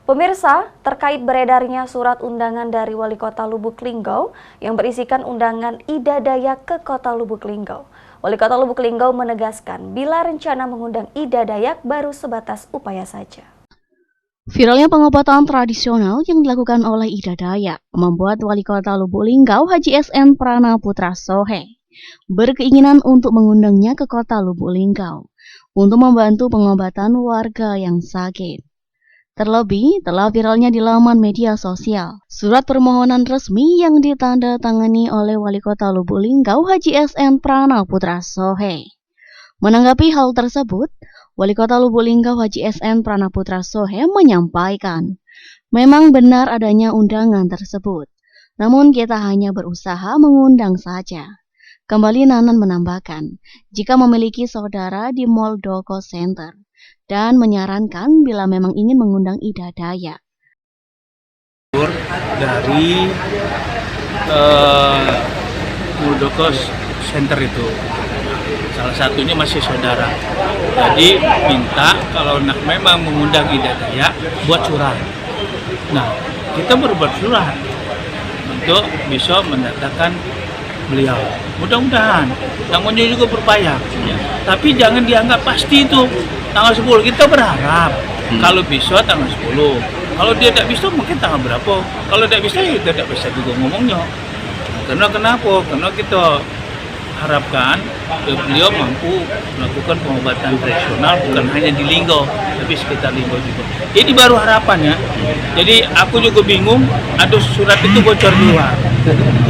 Pemirsa, terkait beredarnya surat undangan dari Wali Kota Lubuk Linggau yang berisikan undangan Ida Dayak ke Kota Lubuk Linggau. Wali Kota Lubuk Linggau menegaskan bila rencana mengundang Ida Dayak baru sebatas upaya saja. Viralnya pengobatan tradisional yang dilakukan oleh Ida Dayak membuat Wali Kota Lubuk Linggau Haji SN Pranaputra Sohe berkeinginan untuk mengundangnya ke Kota Lubuk Linggau untuk membantu pengobatan warga yang sakit. Terlebih, telah viralnya di laman media sosial surat permohonan resmi yang ditandatangani oleh Wali Kota Lubuk Linggau Haji SN Pranaputra Sohe. Menanggapi hal tersebut, Wali Kota Lubuk Linggau Haji SN Pranaputra Sohe menyampaikan, memang benar adanya undangan tersebut, namun kita hanya berusaha mengundang saja. Kembali Nanan menambahkan, jika memiliki saudara di Muldoko Center, dan menyarankan bila memang ingin mengundang Ida Dayak. Dari Muldoko Center itu, salah satunya masih saudara. Jadi minta kalau memang mengundang Ida Dayak, buat surat. Nah, kita berbuat surat untuk bisa mendatangkan beliau. Mudah-mudahan, namanya juga berupaya. Ya. Tapi jangan dianggap pasti itu. Tanggal 10 kita berharap kalau bisa tanggal 10. Kalau dia tidak bisa mungkin tanggal berapa. Kalau tidak bisa ya tidak bisa juga ngomongnya. Karena kenapa? Karena kita harapkan beliau mampu melakukan pengobatan tradisional bukan hanya di Linggau tapi sekitar Linggau juga. Ini baru harapan ya. Jadi aku juga bingung ada surat itu bocor keluar.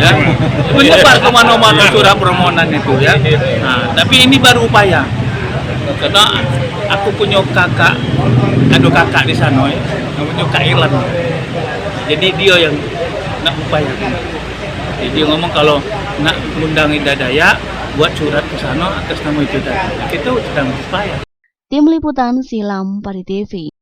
Ya, menyebar kemana-mana surat permohonan itu ya. Nah, tapi ini baru upaya. Karena aku punya kakak, ada kakak di sana ya, namanya Kak Ilan. Jadi dia yang nak upayakan. Jadi dia ngomong kalau nak undang Ida Dayak, buat surat ke sana atas nama Ida Dayak. Kita sedang upaya. Tim Liputan Silam Pari TV.